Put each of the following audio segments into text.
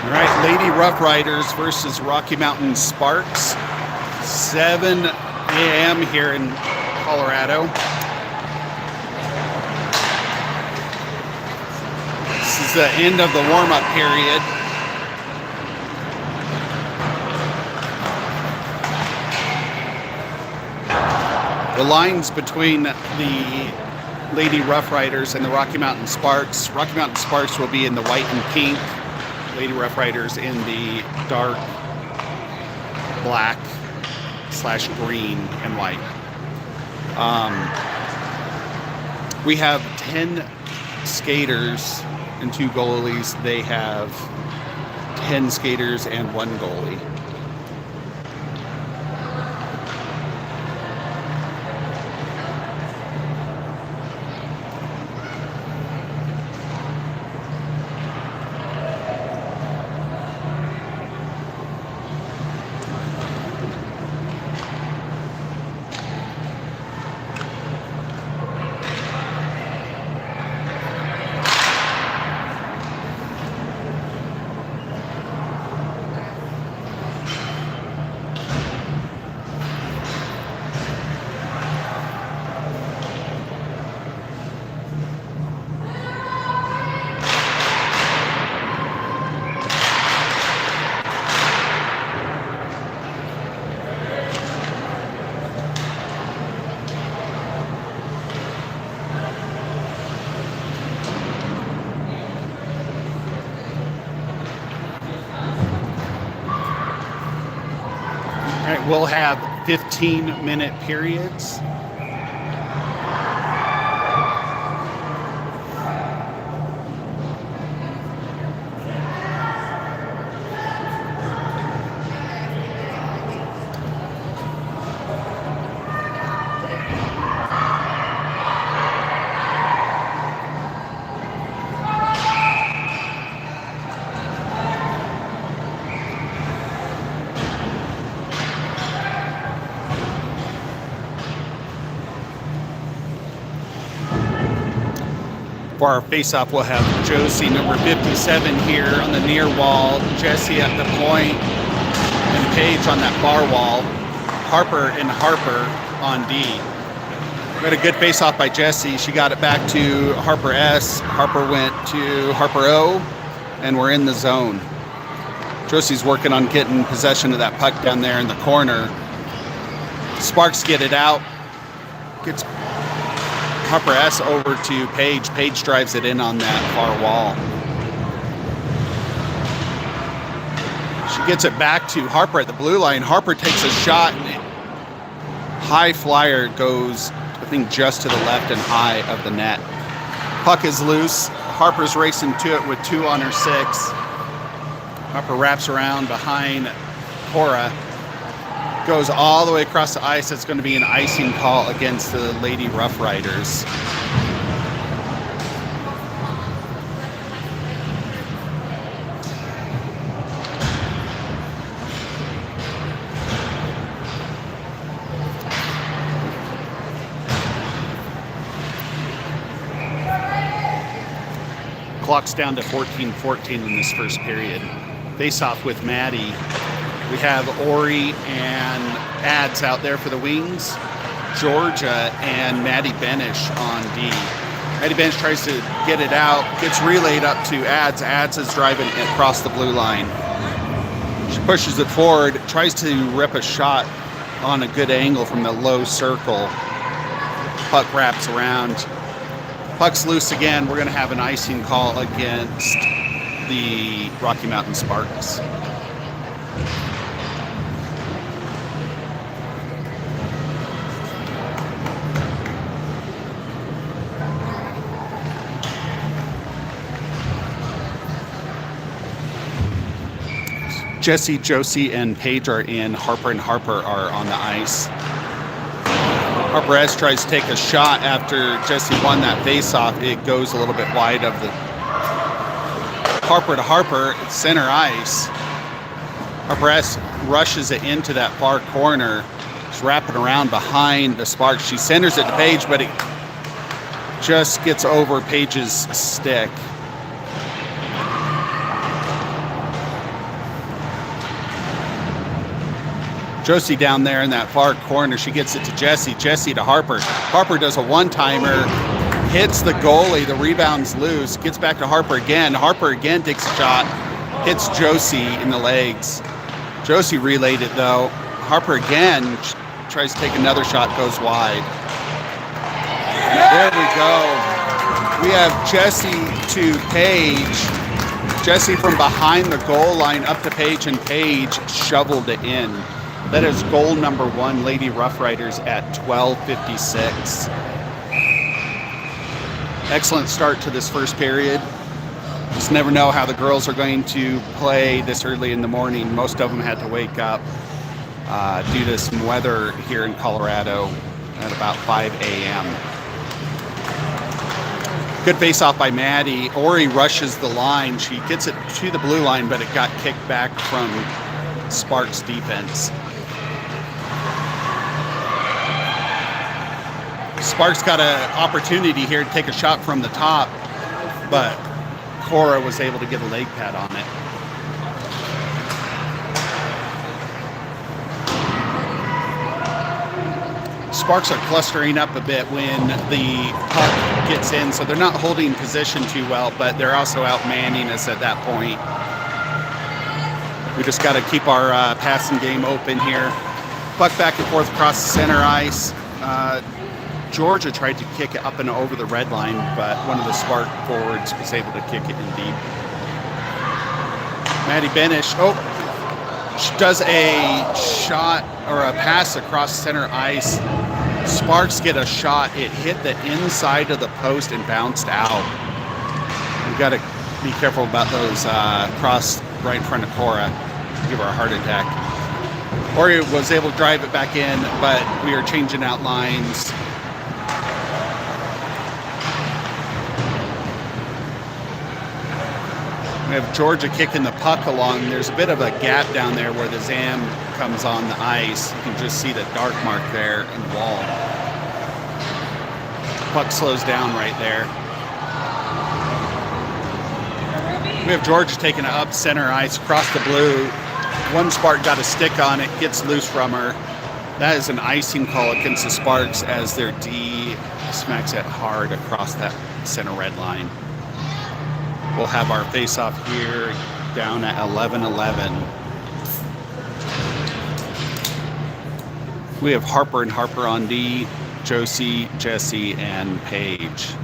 All right, Lady Rough Riders versus Rocky Mountain Sparks. 7 a.m. here in Colorado. This is the end of the warm-up period. The lines between the Lady Rough Riders and the Rocky Mountain Sparks. Rocky Mountain Sparks will be in the white and pink. Lady Rough Riders in the dark black / green and white. We have 10 skaters and 2 goalies. They have 10 skaters and 1 goalie. All right, we'll have 15-minute periods. For our face-off, we'll have Josie, number 57, here on the near wall, Jesse at the point, and Paige on that far wall, Harper and Harper on D. We had a good face-off by Jesse. She got it back to Harper S. Harper went to Harper O, and we're in the zone. Josie's working on getting possession of that puck down there in the corner. Sparks get it out. Gets Harper S over to Paige. Paige drives it in on that far wall. She gets it back to Harper at the blue line. Harper takes a shot, and high flyer goes, I think, just to the left and high of the net. Puck is loose. Harper's racing to it with 2 on her 6. Harper wraps around behind Cora. Goes all the way across the ice. It's going to be an icing call against the Lady Rough Riders. Clock's down to 14-14 in this first period. Face off with Maddie. We have Ori and Ads out there for the wings. Georgia and Maddie Benish on D. Maddie Benish tries to get it out, gets relayed up to Ads. Ads is driving across the blue line. She pushes it forward, tries to rip a shot on a good angle from the low circle. Puck wraps around. Puck's loose again. We're going to have an icing call against the Rocky Mountain Sparks. Jesse, Josie, and Paige are in. Harper and Harper are on the ice. Harper S tries to take a shot after Jesse won that face-off. It goes a little bit wide of the Harper to Harper, center ice. Harper S rushes it into that far corner. She's wrapping around behind the Sparks. She centers it to Paige, but it just gets over Paige's stick. Josie down there in that far corner. She gets it to Jesse. Jesse to Harper. Harper does a one-timer, hits the goalie. The rebound's loose. Gets back to Harper again. Harper again takes a shot, hits Josie in the legs. Josie relayed it though. Harper again tries to take another shot, goes wide. There we go. We have Jesse to Paige. Jesse from behind the goal line up to Paige, and Paige shoveled it in. That is goal number 1, Lady Rough Riders at 12:56. Excellent start to this first period. Just never know how the girls are going to play this early in the morning. Most of them had to wake up due to some weather here in Colorado at about 5 a.m. Good face-off by Maddie. Ori rushes the line. She gets it to the blue line, but it got kicked back from Sparks defense. Sparks got an opportunity here to take a shot from the top, but Cora was able to get a leg pad on it. Sparks are clustering up a bit when the puck gets in, so they're not holding position too well, but they're also out-manning us at that point. We just got to keep our passing game open here. Puck back and forth across the center ice. Georgia tried to kick it up and over the red line, but one of the Spark forwards was able to kick it in deep. Maddie Benish, she does a shot or a pass across center ice. Sparks get a shot. It hit the inside of the post and bounced out. We've got to be careful about those cross right in front of Cora. Give her a heart attack. Ori was able to drive it back in, but we are changing out lines. We have Georgia kicking the puck along. There's a bit of a gap down there where the Zam comes on the ice. You can just see the dark mark there in the wall. Puck slows down right there. We have Georgia taking it up center ice across the blue. One Spark got a stick on it, gets loose from her. That is an icing call against the Sparks as their D smacks it hard across that center red line. We'll have our face-off here down at 11-11. We have Harper and Harper on D, Josie, Jesse, and Paige.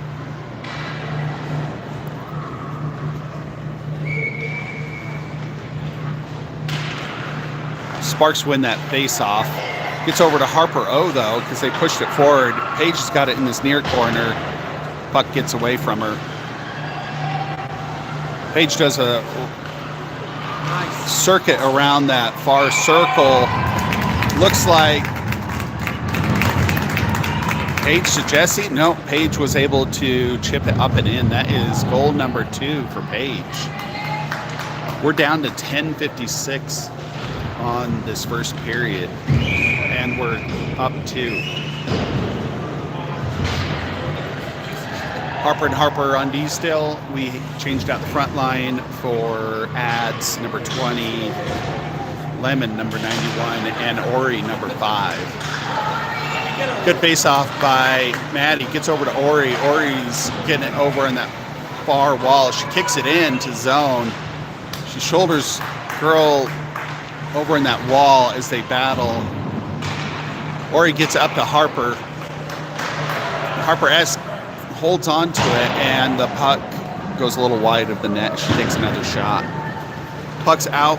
Sparks win that face-off. Gets over to Harper O, though, because they pushed it forward. Paige has got it in this near corner. Puck gets away from her. Paige does a circuit around that far circle. Looks like Paige to Jesse. No, Paige was able to chip it up and in. That is goal number 2 for Paige. We're down to 10:56 on this first period, and we're up 2. Harper and Harper on D still. We changed out the front line for ads number 20, Lemon number 91, and Ori number 5. Good face-off by Maddie. Gets over to Ori. Ori's getting it over in that far wall. She kicks it in to zone. She shoulders girl over in that wall as they battle. Ori gets up to Harper. Harper holds on to it, and the puck goes a little wide of the net. She takes another shot. Puck's out.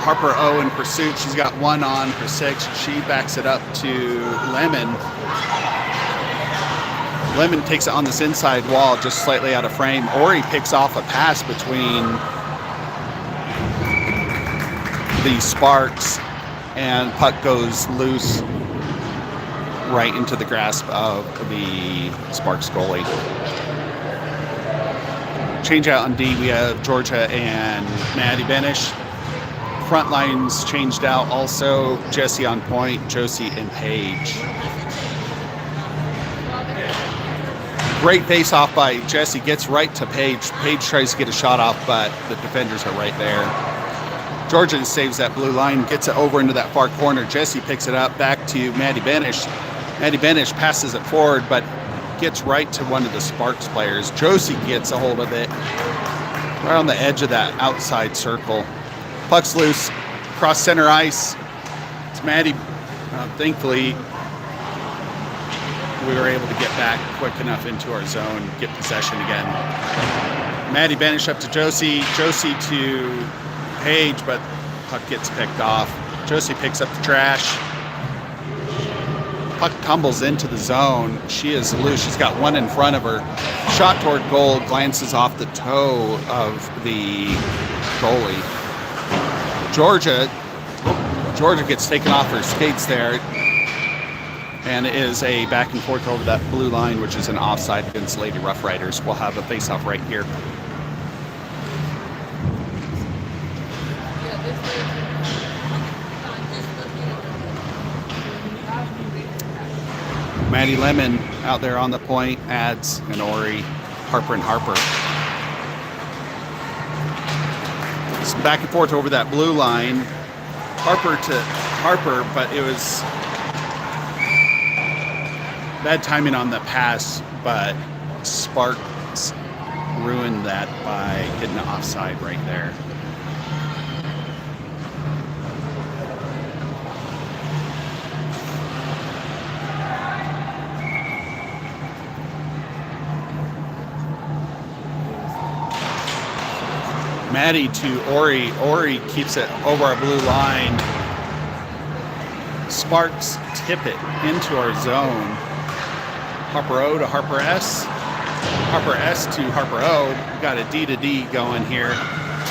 Harper O in pursuit. She's got 1 on for 6. She backs it up to Lemon. Lemon takes it on this inside wall, just slightly out of frame. Ori picks off a pass between the Sparks, and puck goes loose right into the grasp of the Sparks goalie. Change out on D, we have Georgia and Maddie Benish. Front lines changed out also. Jesse on point, Josie and Paige. Great face off by Jesse, gets right to Paige. Paige tries to get a shot off, but the defenders are right there. Georgia saves that blue line, gets it over into that far corner. Jesse picks it up back to Maddie Benish. Maddie Benish passes it forward, but gets right to one of the Sparks players. Josie gets a hold of it right on the edge of that outside circle. Puck's loose, cross center ice. It's Maddie. Thankfully, we were able to get back quick enough into our zone, get possession again. Maddie Benish up to Josie. Josie to Paige, but puck gets picked off. Josie picks up the trash. Puck tumbles into the zone. She is loose. She's got one in front of her. Shot toward goal, glances off the toe of the goalie. Georgia gets taken off her skates there, and it is a back and forth over that blue line, which is an offside against Lady Rough Riders. We'll have a face-off right here. Maddie Lemon out there on the point, Ads and Ori, Harper and Harper. It's back and forth over that blue line. Harper to Harper, but it was bad timing on the pass, but Sparks ruined that by getting the offside right there. Maddie to Ori. Ori keeps it over our blue line. Sparks tip it into our zone. Harper O to Harper S. Harper S to Harper O. We've got a D to D going here.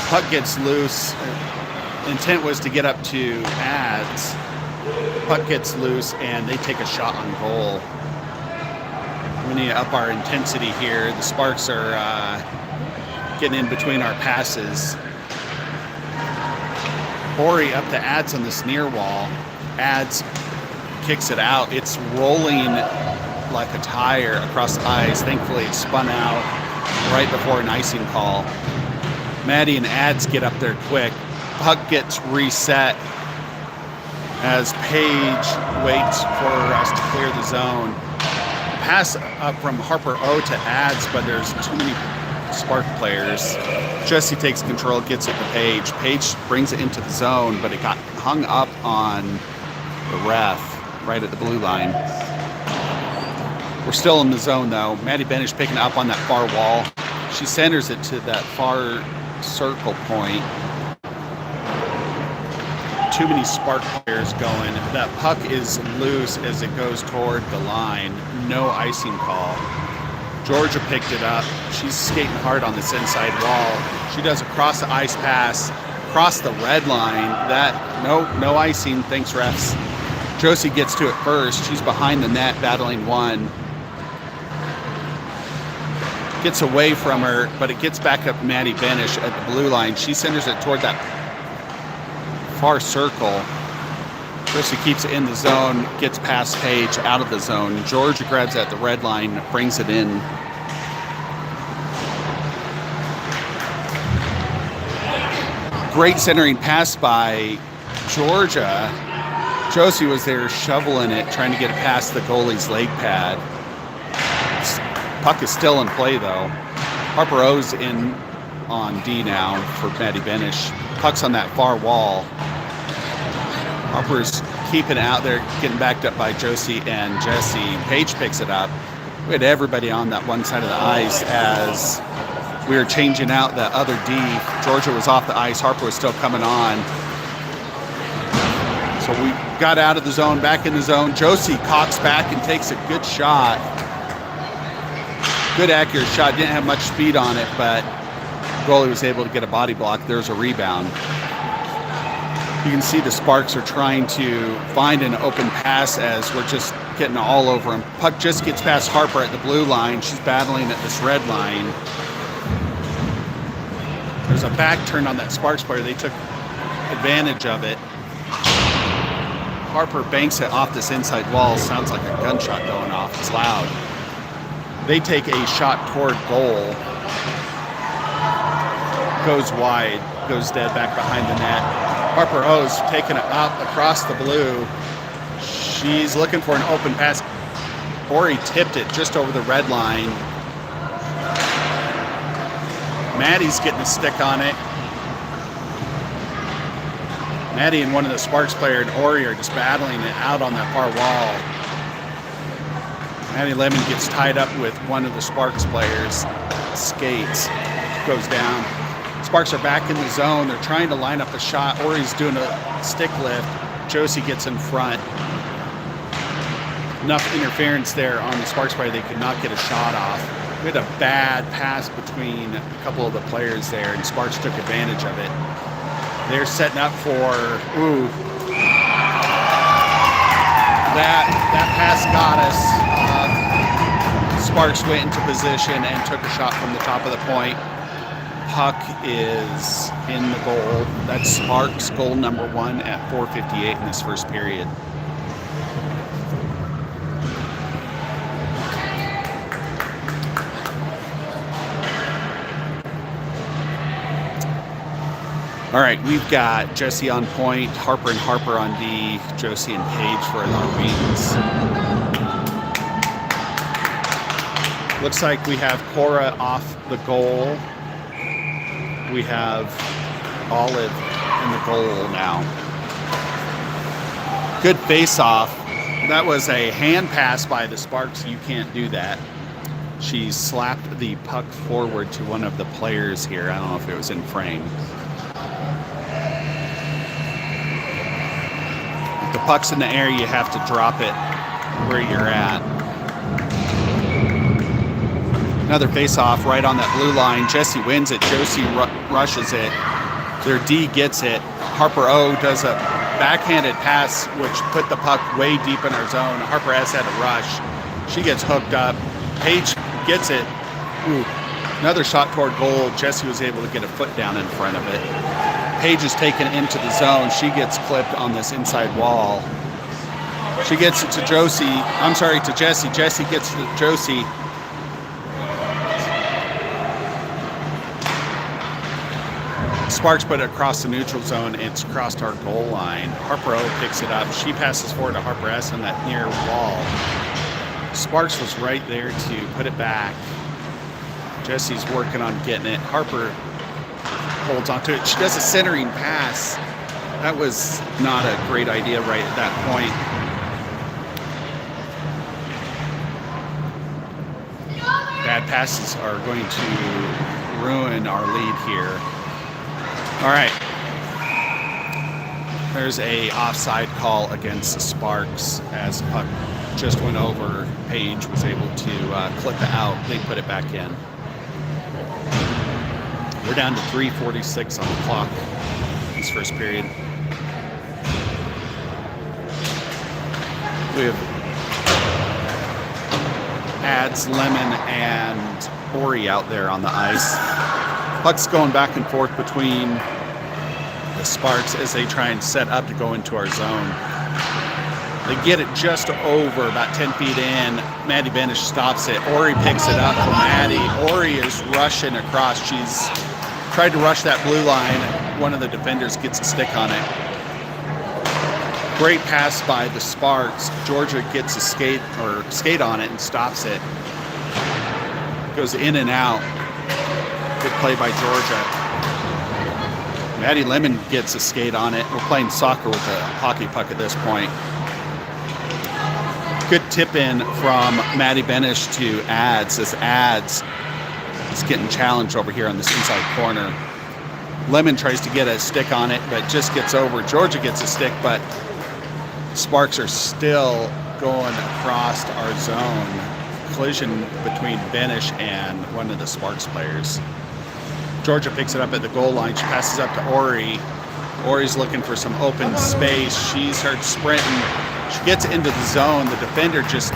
Puck gets loose. Intent was to get up to Ads. Puck gets loose and they take a shot on goal. We need to up our intensity here. The Sparks are getting in between our passes. Ori up to Ads on this near wall. Ads kicks it out. It's rolling like a tire across the ice. Thankfully, it spun out right before an icing call. Maddie and Ads get up there quick. Puck gets reset as Paige waits for us to clear the zone. Pass up from Harper O to Ads, but there's too many Spark players. Jesse takes control, gets it to Paige. Paige brings it into the zone, but it got hung up on the ref right at the blue line. We're still in the zone though. Maddie Benish picking up on that far wall. She centers it to that far circle point. Too many Spark players going. That puck is loose as it goes toward the line. No icing call. Georgia picked it up. She's skating hard on this inside wall. She does a cross the ice pass, across the red line. That no icing. Thanks, refs. Josie gets to it first. She's behind the net, battling one. Gets away from her, but it gets back up to Maddie Benish at the blue line. She centers it toward that far circle. Josie keeps it in the zone, gets past Paige, out of the zone. Georgia grabs at the red line, brings it in. Great centering pass by Georgia. Josie was there shoveling it, trying to get it past the goalie's leg pad. Puck is still in play, though. Harper O's in on D now for Maddie Benish. Puck's on that far wall. Harper's keeping it out there, getting backed up by Josie and Jesse. Paige picks it up. We had everybody on that one side of the ice as we were changing out the other D. Georgia was off the ice. Harper was still coming on. So we got out of the zone, back in the zone. Josie cocks back and takes a good shot. Good accurate shot. Didn't have much speed on it, but goalie was able to get a body block. There's a rebound. You can see the Sparks are trying to find an open pass as we're just getting all over him. Puck just gets past Harper at the blue line. She's battling at this red line. There's a back turn on that Sparks player. They took advantage of it. Harper banks it off this inside wall. Sounds like a gunshot going off. It's loud. They take a shot toward goal. Goes wide. goes dead back behind the net. Harper O's taking it up across the blue. She's looking for an open pass. Ori tipped it just over the red line. Maddie's getting a stick on it. Maddie and one of the Sparks player and Ori are just battling it out on that far wall. Maddie Lemon gets tied up with one of the Sparks players. Skates. Goes down. Sparks are back in the zone. They're trying to line up a shot. Ori's doing a stick lift. Josie gets in front. Enough interference there on the Sparks player, they could not get a shot off. We had a bad pass between a couple of the players there, and Sparks took advantage of it. They're setting up for, that pass got us. Sparks went into position and took a shot from the top of the point. Puck is in the goal. That's Sparks goal number 1 at 4:58 in this first period. All right, we've got Jesse on point, Harper and Harper on D, Josie and Paige for our wings. Looks like we have Cora off the goal. We have Olive in the goal now. Good face-off. That was a hand pass by the Sparks. You can't do that. She slapped the puck forward to one of the players here. I don't know if it was in frame. If the puck's in the air, you have to drop it where you're at. Another face-off right on that blue line. Jesse wins it. Josie rushes it. Their D gets it. Harper O does a backhanded pass, which put the puck way deep in our zone. Harper S had a rush. She gets hooked up. Paige gets it. Ooh. Another shot toward goal. Jesse was able to get a foot down in front of it. Paige is taken into the zone. She gets clipped on this inside wall. She gets it to Josie. I'm sorry, to Jesse. Jesse gets it to Josie. Sparks put it across the neutral zone. It's crossed our goal line. Harper O picks it up. She passes forward to Harper S on that near wall. Sparks was right there to put it back. Jesse's working on getting it. Harper holds onto it. She does a centering pass. That was not a great idea right at that point. Bad passes are going to ruin our lead here. All right. There's a offside call against the Sparks as puck just went over. Paige was able to clip it out. They put it back in. We're down to 3:46 on the clock this first period. We have Ads, Lemon, and Ori out there on the ice. Puck's going back and forth between the Sparks as they try and set up to go into our zone. They get it just over about 10 feet in. Maddie Benish stops it. Ori picks it up from Maddie. Ori is rushing across. She's tried to rush that blue line. One of the defenders gets a stick on it. Great pass by the Sparks. Georgia gets a skate on it and stops it. Goes in and out. Good play by Georgia. Maddie Lemon gets a skate on it. We're playing soccer with a hockey puck at this point. Good tip in from Maddie Benish to Ads as Ads is getting challenged over here on this inside corner. Lemon tries to get a stick on it, but just gets over. Georgia gets a stick, but Sparks are still going across our zone. Collision between Benish and one of the Sparks players. Georgia picks it up at the goal line. She passes up to Ori. Ori's looking for some open space. She starts sprinting. She gets into the zone. The defender just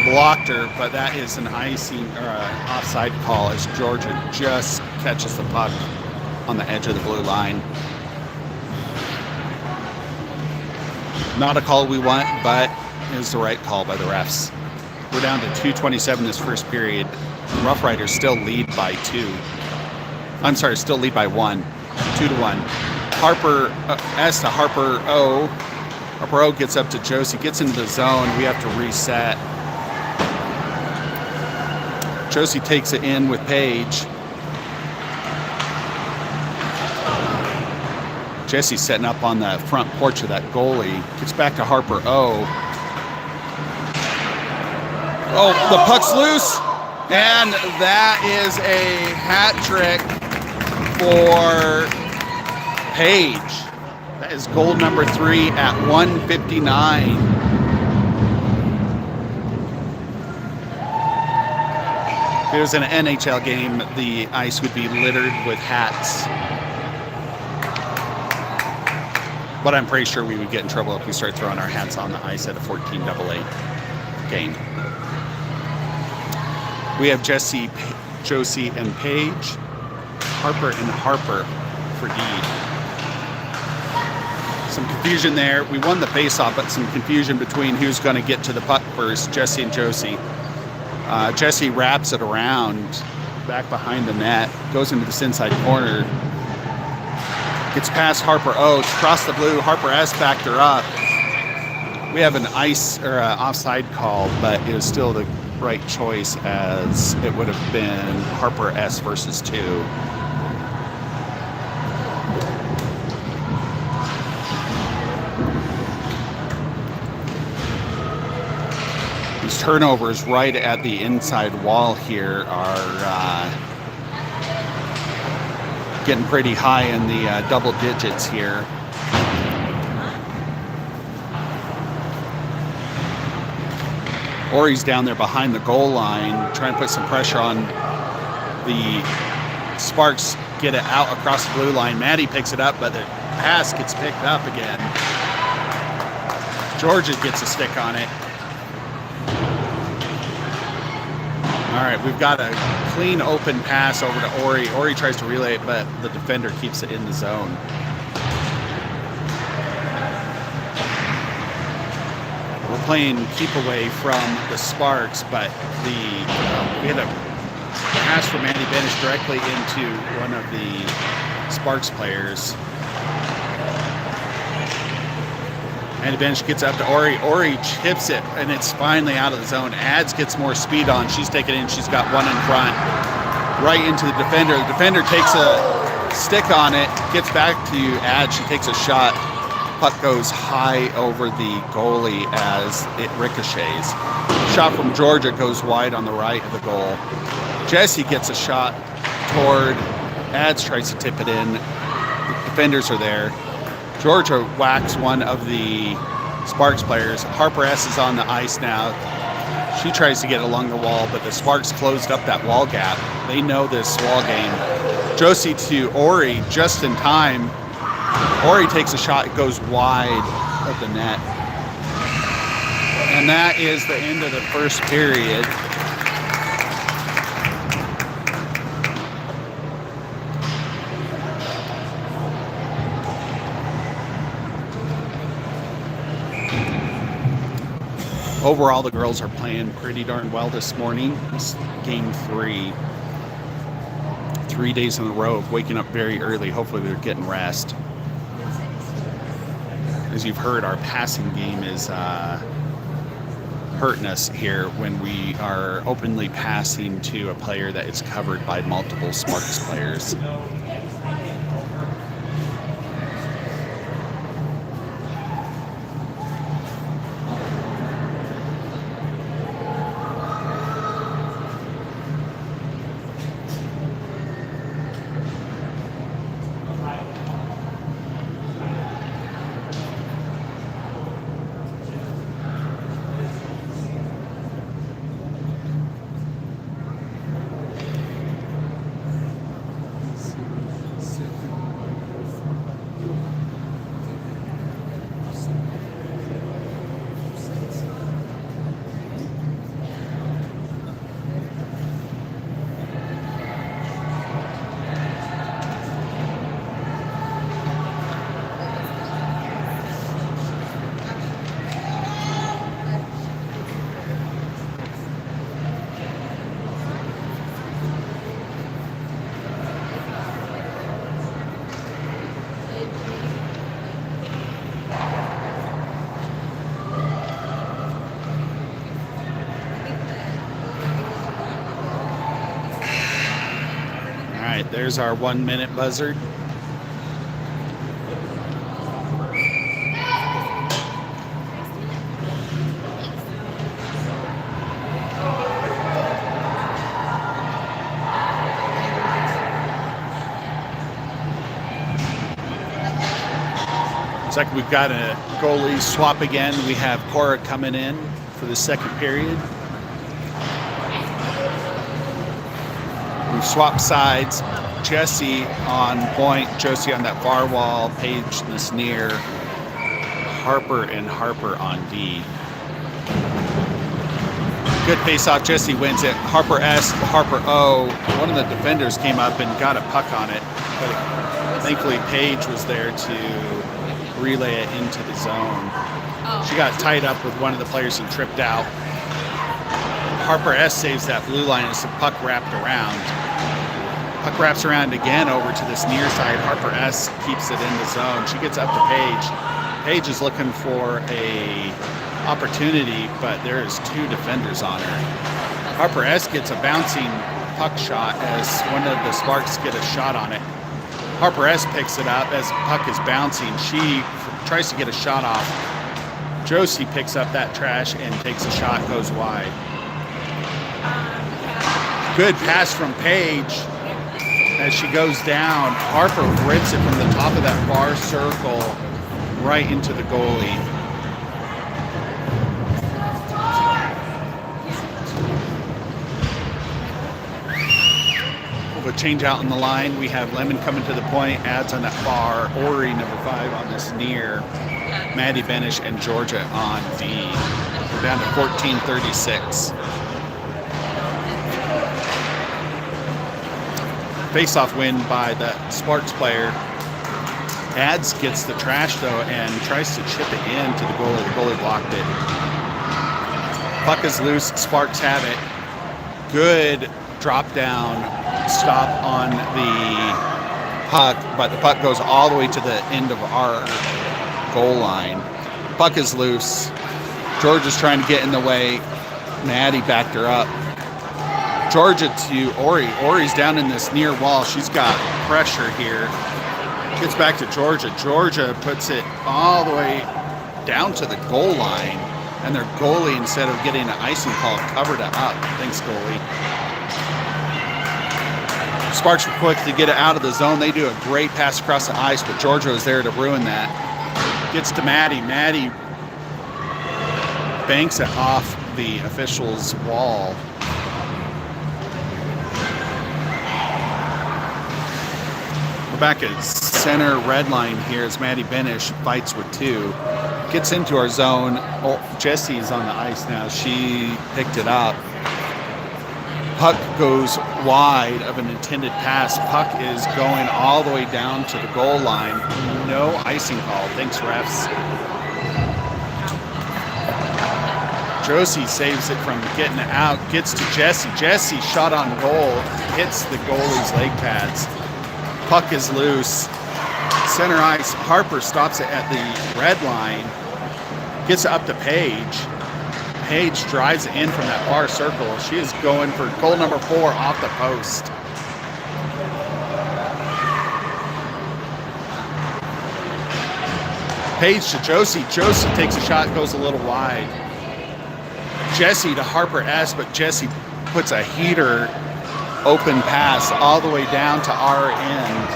blocked her, but that is an icing or an offside call as Georgia just catches the puck on the edge of the blue line. Not a call we want, but it was the right call by the refs. We're down to 2:27 this first period. Rough Riders still lead by 2. I'm sorry, still lead by 1. 2-1. Harper S to Harper O. Harper O gets up to Josie, gets into the zone. We have to reset. Josie takes it in with Paige. Jesse's setting up on the front porch of that goalie. Gets back to Harper O. Oh, the puck's loose. And that is a hat trick for Paige. That is goal number 3 at 1:59. If it was an NHL game, the ice would be littered with hats. But I'm pretty sure we would get in trouble if we start throwing our hats on the ice at a 14AA game. We have Jesse, Josie, and Paige. Harper and Harper for D. Some confusion there. We won the face-off, but some confusion between who's going to get to the puck first, Jesse and Josie. Jesse wraps it around back behind the net, goes into this inside corner, gets past Harper O, across the blue. Harper S backed her up. We have an ice or offside call, but it was still the right choice, as it would have been Harper S versus 2. These turnovers right at the inside wall here are getting pretty high in the double digits here. Ori's down there behind the goal line, trying to put some pressure on the Sparks, get it out across the blue line. Maddie picks it up, but the pass gets picked up again. Georgia gets a stick on it. All right, we've got a clean open pass over to Ori. Ori tries to relay it, but the defender keeps it in the zone. We're playing keep away from the Sparks, but we had a pass from Andy Benish directly into one of the Sparks players. Andy Benish gets up to Ori. Ori chips it, and it's finally out of the zone. Ads gets more speed on. She's taken in. She's got one in front, right into the defender. The defender takes a stick on it, gets back to Ads. She takes a shot. Puck goes high over the goalie as it ricochets. Shot from Georgia goes wide on the right of the goal. Jesse gets a shot toward Ads, tries to tip it in. The defenders are there. Georgia whacks one of the Sparks players. Harper S is on the ice now. She tries to get along the wall, but the Sparks closed up that wall gap. They know this wall game. Josie to Ori just in time. Ori takes a shot, it goes wide of the net. And that is the end of the first period. Overall, the girls are playing pretty darn well this morning. It's game 3. 3 days in a row of waking up very early. Hopefully they're getting rest. As you've heard, our passing game is hurting us here when we are openly passing to a player that is covered by multiple Sparks players. there's our 1 minute buzzard. Looks like we've got a goalie swap again. We have Cora coming in for the second period. We've swapped sides. Jesse on point, Josie on that far wall, Paige this near, Harper and Harper on D. Good face-off, Jesse wins it. Harper S, Harper O. One of the defenders came up and got a puck on it, but thankfully Paige was there to relay it into the zone. She got tied up with one of the players and tripped out. Harper S saves that blue line as the puck wrapped around. Puck wraps around again over to this near side. Harper S keeps it in the zone. She gets up to Paige. Paige is looking for a opportunity, but there's two defenders on her. Harper S gets a bouncing puck shot as one of the Sparks get a shot on it. Harper S picks it up as the puck is bouncing. She tries to get a shot off. Josie picks up that trash and takes a shot, goes wide. Good pass from Paige as she goes down. Harper rips it from the top of that far circle right into the goalie. We'll change out in the line. We have Lemon coming to the point, adds on that far, Ori number 5 on this near, Maddie Benish and Georgia on D. We're down to 14:36. Face-off win by the Sparks player. Ads gets the trash though and tries to chip it in to the goalie. The goalie blocked it. Puck is loose. Sparks have it. Good drop down stop on the puck, but the puck goes all the way to the end of our goal line. Puck is loose. George is trying to get in the way. Maddie backed her up. Georgia to Ori. Ori's down in this near wall. She's got pressure here. Gets back to Georgia. Georgia puts it all the way down to the goal line. And their goalie, instead of getting an icing call, covered it up. Thanks, goalie. Sparks were quick to get it out of the zone. They do a great pass across the ice, but Georgia was there to ruin that. Gets to Maddie. Maddie banks it off the official's wall. We're back at center red line here as Maddie Benish fights with 2. Gets into our zone. Oh, Jesse's on the ice now. She picked it up. Puck goes wide of an intended pass. Puck is going all the way down to the goal line. No icing call. Thanks, refs. Josie saves it from getting out. Gets to Jesse. Jesse shot on goal. Hits the goalie's leg pads. Puck is loose. Center ice. Harper stops it at the red line. Gets it up to Paige. Paige drives it in from that far circle. She is going for goal number 4 off the post. Paige to Josie. Josie takes a shot, goes a little wide. Jesse to Harper S, but Jesse puts a heater open pass all the way down to our end.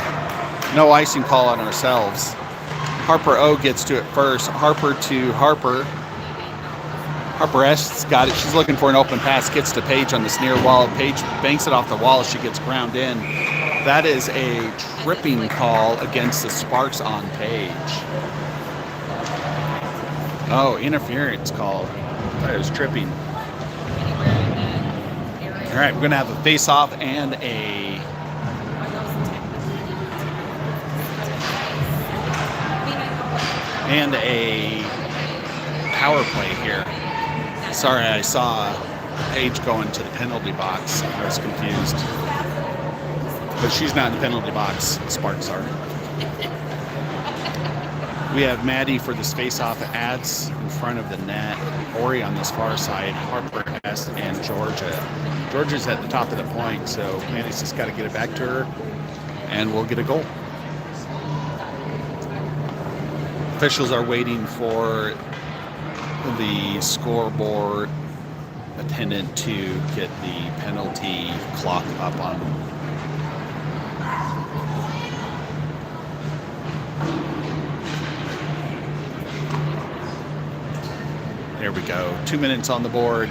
No icing call on ourselves. Harper O gets to it first. Harper to Harper. Harper S got it. She's looking for an open pass. Gets to Paige on this near wall. Paige banks it off the wall. She gets ground in. That is a tripping call against the Sparks on Paige. Oh, interference call. I thought it was tripping. All right, we're going to have a face-off and a power play here. Sorry, I saw Paige going to the penalty box. I was confused. But she's not in the penalty box. Sparks are. We have Maddie for this face-off. Ads in front of the net. Ori on this far side. Harper S and Georgia. Georgia's at the top of the point, so Maddie's just got to get it back to her. and we'll get a goal. Officials are waiting for the scoreboard attendant to get the penalty clock up on them. There we go. 2 minutes on the board.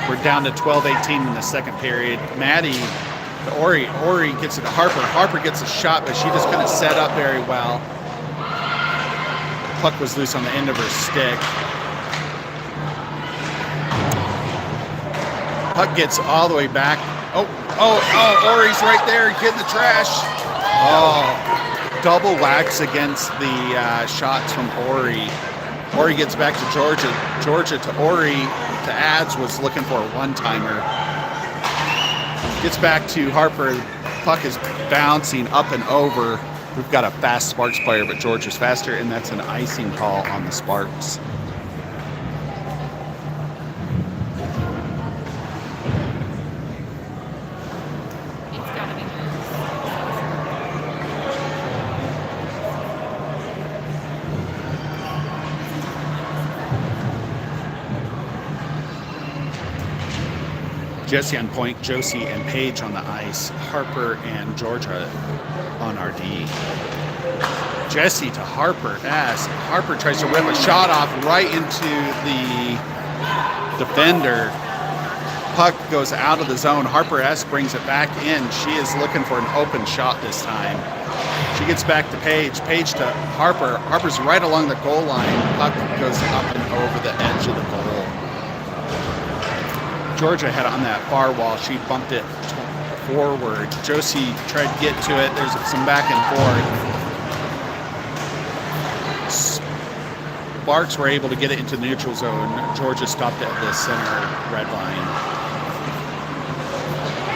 We're down to 12-18 in the second period. Maddie, Ori gets it to Harper. Harper gets a shot, but she just couldn't set up very well. Puck was loose on the end of her stick. Puck gets all the way back. Oh, Ori's right there getting the trash. Oh, double whacks against the shots from Ori. Ori gets back to Georgia. Georgia to Ori. To Ads was looking for a one-timer. Gets back to Harper. Puck is bouncing up and over. We've got a fast Sparks player, but Georgia's faster, and that's an icing call on the Sparks. Jesse on point, Josie and Paige on the ice, Harper and Georgia on our D. Jesse to Harper S. Harper tries to rip a shot off right into the defender. Puck goes out of the zone. Harper S brings it back in. She is looking for an open shot this time. She gets back to Paige. Paige to Harper. Harper's right along the goal line. Puck goes up and over the edge of the goal. Georgia had on that far wall. She bumped it forward. Josie tried to get to it. There's some back and forth. Sparks were able to get it into the neutral zone. Georgia stopped at the center red line.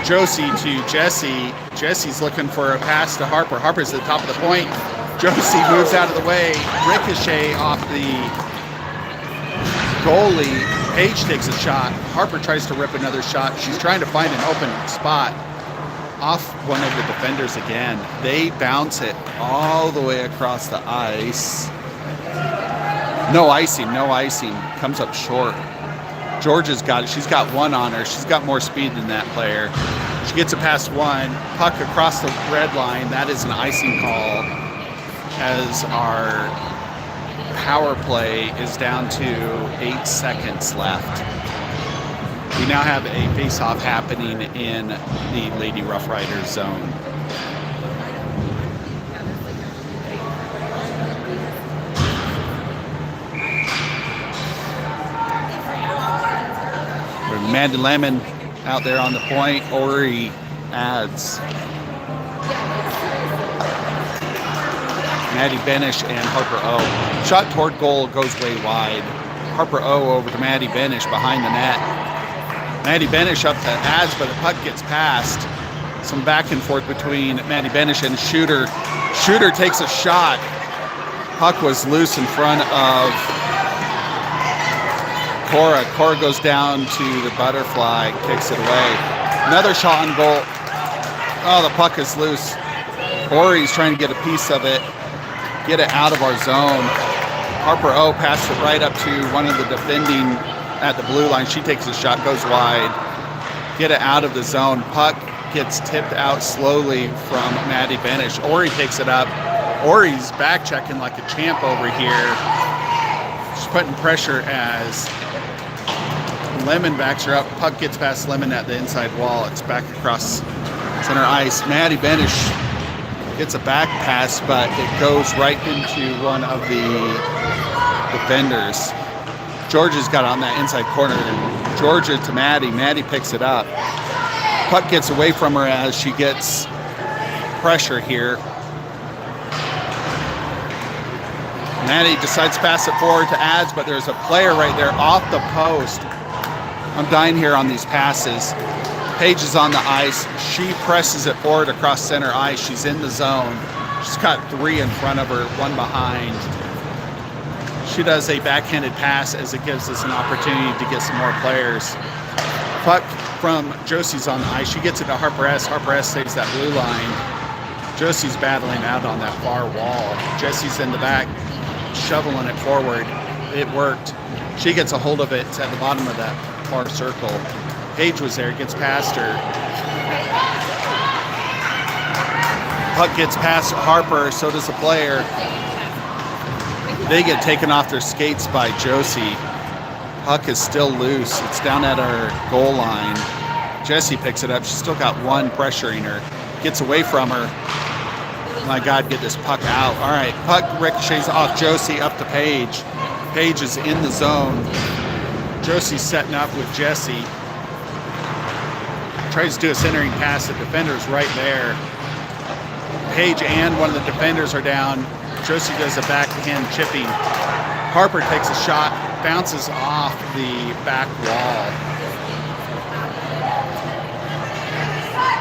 Josie to Jesse. Jesse's looking for a pass to Harper. Harper's at the top of the point. Josie moves out of the way. Ricochet off the goalie. Paige takes a shot. Harper tries to rip another shot. She's trying to find an open spot off one of the defenders again. They bounce it all the way across the ice. No icing. Comes up short. Georgia's got it. She's got one on her. She's got more speed than that player. She gets it past one. Puck across the red line. That is an icing call as our power play is down to 8 seconds left. We now have a face-off happening in the Lady Rough Riders zone. Mandy Lemon out there on the point. Ori Ads. Maddie Benish and Harper O. Shot toward goal goes way wide. Harper O over to Maddie Benish behind the net. Maddie Benish up to Ads, but the puck gets past. Some back and forth between Maddie Benish and Shooter. Shooter takes a shot. Puck was loose in front of Cora. Cora goes down to the butterfly, kicks it away. Another shot on goal. Oh, the puck is loose. Ori's trying to get a piece of it. Get it out of our zone. Harper O passed it right up to one of the defending at the blue line. She takes a shot, goes wide. Get it out of the zone. Puck gets tipped out slowly from Maddie Benish. Ori takes it up. Ori's back checking like a champ over here. She's putting pressure as Lemon backs her up. Puck gets past Lemon at the inside wall. It's back across center ice. Maddie Benish gets a back pass, but it goes right into one of the defenders. Georgia's got on that inside corner. Georgia to Maddie. Maddie picks it up. Puck gets away from her as she gets pressure here. Maddie decides to pass it forward to Ads, but there's a player right there off the post. I'm dying here on these passes. Paige is on the ice. She presses it forward across center ice. She's in the zone. She's got 3 in front of her, 1 behind. She does a backhanded pass as it gives us an opportunity to get some more players. Puck from Josie's on the ice. She gets it to Harper S. Harper S saves that blue line. Josie's battling out on that far wall. Jesse's in the back, shoveling it forward. It worked. She gets a hold of it. It's at the bottom of that far circle. Paige was there, gets past her. Puck gets past Harper, so does the player. They get taken off their skates by Josie. Puck is still loose. It's down at our goal line. Jessie picks it up. She's still got one pressuring her. Gets away from her. My God, get this puck out. All right, puck ricochets off Josie up to Paige. Paige is in the zone. Josie's setting up with Jessie. Tries to do a centering pass. The defender's right there. Paige and one of the defenders are down. Josie does a backhand chipping. Harper takes a shot, bounces off the back wall.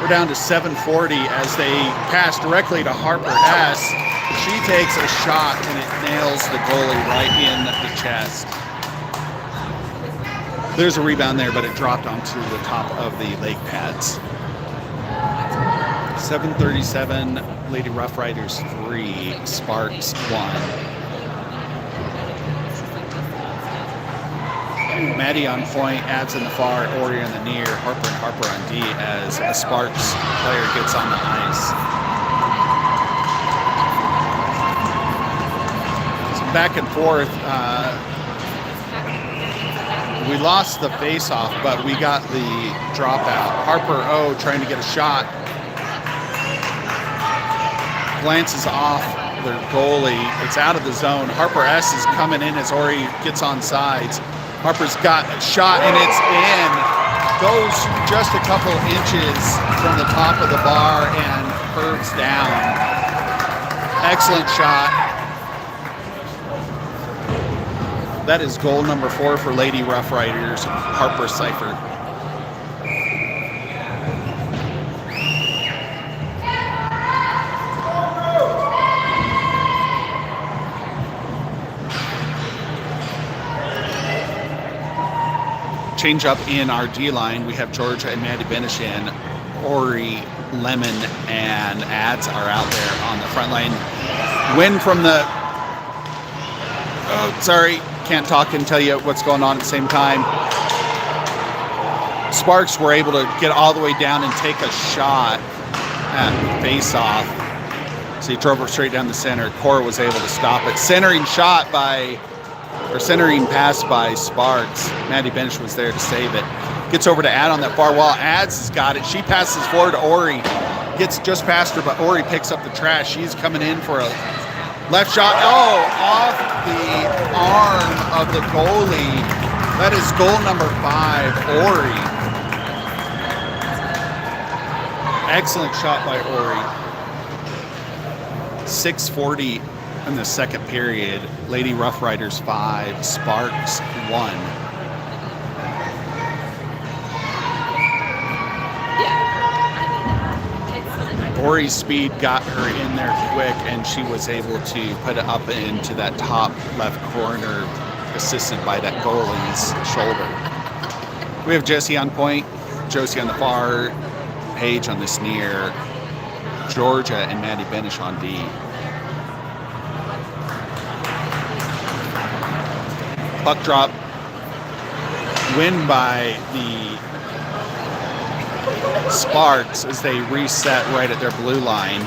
We're down to 7:40 as they pass directly to Harper S. She takes a shot and it nails the goalie right in the chest. There's a rebound there, but it dropped onto the top of the leg pads. 7:37, Lady Rough Riders 3, Sparks 1. Maddie on point, Abs in the far, Ori in the near, Harper and Harper on D as a Sparks player gets on the ice. So back and forth. We lost the face-off, but we got the dropout. Harper O trying to get a shot. Glances off their goalie. It's out of the zone. Harper S is coming in as Ori gets on sides. Harper's got a shot and it's in. Goes just a couple inches from the top of the bar and curves down. Excellent shot. That is goal number 4 for Lady Rough Riders, Harper Cipher. Change up in our D line. We have Georgia and Maddie Benish in. Ori, Lemon, and Ads are out there on the front line. Win from the... Oh, sorry. Can't talk and tell you what's going on at the same time. Sparks were able to get all the way down and take a shot at face-off. So he drove her straight down the center. Cora was able to stop it. Centering pass by Sparks. Maddie Benish was there to save it. Gets over to Ad on that far wall. Ads has got it. She passes forward to Ori. Gets just past her, but Ori picks up the trash. She's coming in for a left shot. Oh, off the arm of the goalie. That is goal number 5, Ori. Excellent shot by Ori. 6:40 in the second period. Lady Rough Riders 5, Sparks 1. Ori's speed got her in there quick, and she was able to put it up into that top left corner, assisted by that goalie's shoulder. We have Jessie on point, Josie on the far, Paige on this near, Georgia and Maddie Benish on D. Puck drop, win by the Sparks as they reset right at their blue line.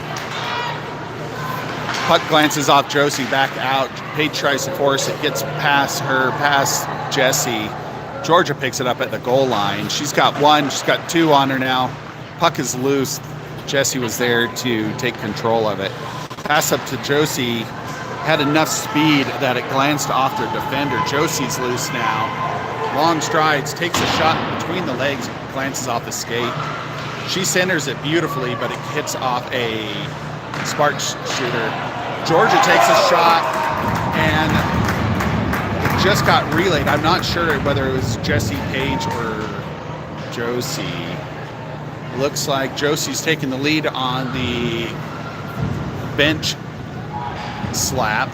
Puck glances off Josie, back out. Paige tries to force it, gets past her, past Jessie. Georgia picks it up at the goal line. She's got 1, she's got 2 on her now. Puck is loose. Jessie was there to take control of it. Pass up to Josie. Had enough speed that it glanced off their defender. Josie's loose now. Long strides, takes a shot between the legs, glances off the skate. She centers it beautifully, but it hits off a Sparks shooter. Georgia takes a shot, and it just got relayed. I'm not sure whether it was Jessie, Paige, or Josie. Looks like Josie's taking the lead on the bench slap,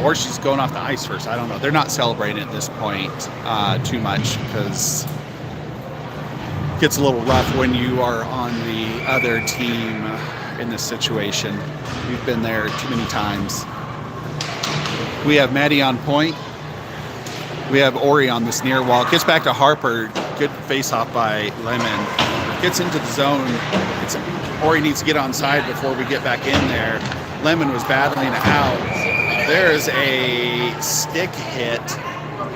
or she's going off the ice first. I don't know. They're not celebrating at this point too much because Gets a little rough when you are on the other team in this situation. We've been there too many times. We have Maddie on point. We have Ori on this near wall. Gets back to Harper. Good face-off by Lemon. Gets into the zone. Ori needs to get on side before we get back in there. Lemon was battling out. There's a stick hit,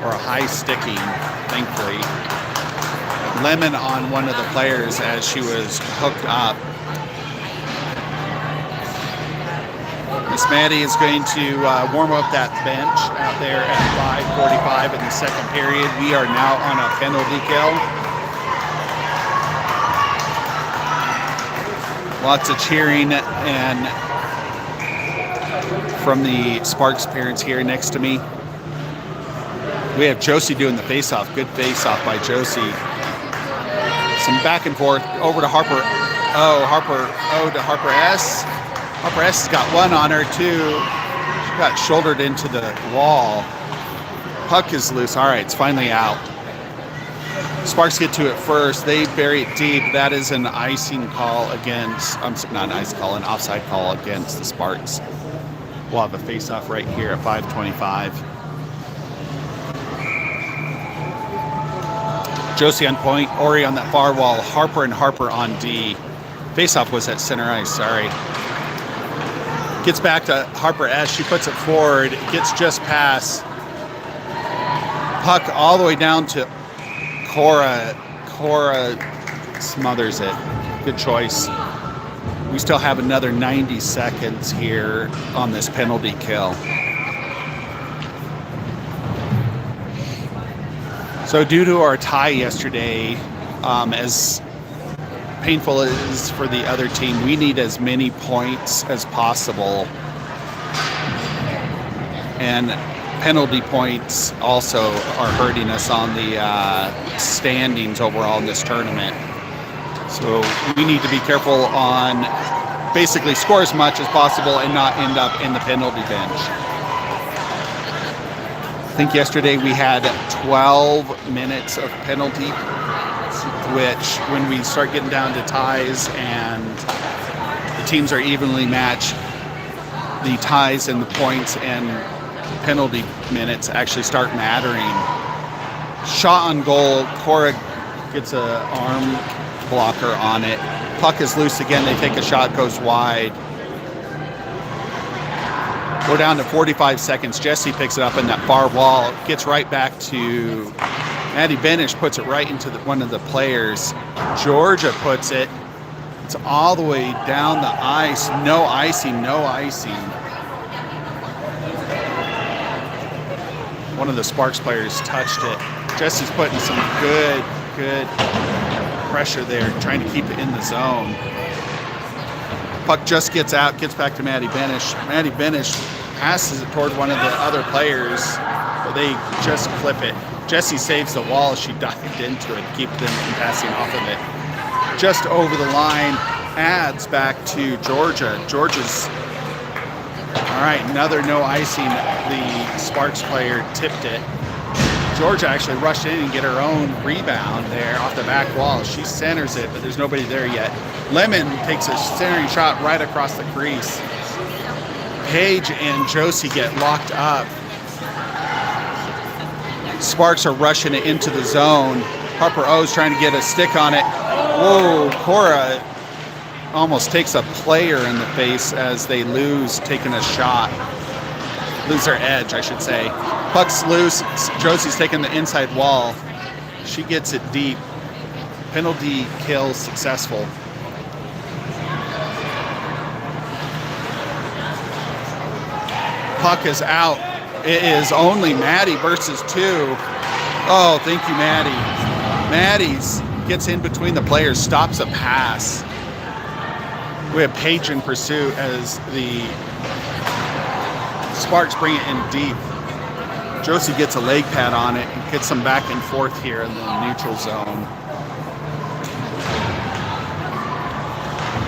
or a high sticking, thankfully. Lemon on one of the players as she was hooked up. Miss Maddie is going to warm up that bench out there at 5:45 in the second period. We are now on a penalty kill. Lots of cheering and from the Sparks parents here next to me. We have Josie doing the face-off. Good face-off by Josie. Some back and forth over to Harper. Harper O to Harper S. Harper S has got one on her too. She got shouldered into the wall. Puck is loose. All right, it's finally out. Sparks get to it first. They bury it deep. That is an icing call against, not an icing call, an offside call against the Sparks. We'll have a face-off right here at 5:25. Josie on point, Ori on that far wall, Harper and Harper on D. Face-off was at center ice, sorry. Gets back to Harper S. She puts it forward, gets just past. Puck all the way down to Cora. Cora smothers it. Good choice. We still have another 90 seconds here on this penalty kill. So due to our tie yesterday, as painful as it is for the other team, we need as many points as possible. And penalty points also are hurting us on the standings overall in this tournament. So we need to be careful on basically score as much as possible and not end up in the penalty bench. I think yesterday we had 12 minutes of penalty, which when we start getting down to ties and the teams are evenly matched, the ties and the points and penalty minutes actually start mattering. Shot on goal, Cora gets an arm blocker on it. Puck is loose again, they take a shot, goes wide. We're down to 45 seconds. Jesse picks it up in that far wall, gets right back to Maddie Benish, puts it right into one of the players. Georgia puts it. It's all the way down the ice. No icing, no icing. One of the Sparks players touched it. Jesse's putting some good pressure there, trying to keep it in the zone. Puck just gets out, gets back to Maddie Benish. Maddie Benish passes it toward one of the other players, but they just clip it. Jessie saves the wall as she dived into it, keep them from passing off of it. Just over the line, adds back to Georgia. Georgia's, all right, another no icing. The Sparks player tipped it. Georgia actually rushed in and get her own rebound there off the back wall. She centers it, but there's nobody there yet. Lemon takes a centering shot right across the crease. Paige and Josie get locked up. Sparks are rushing it into the zone. Harper O's trying to get a stick on it. Whoa, Cora almost takes a player in the face as they lose, taking a shot. Lose their edge, I should say. Puck's loose. Josie's taking the inside wall. She gets it deep. Penalty kill successful. Puck is out. It is only Maddie versus two. Oh, thank you, Maddie. Maddie's gets in between the players, stops a pass. We have Paige in pursuit as the Sparks bring it in deep. Josie gets a leg pad on it and gets some back and forth here in the neutral zone.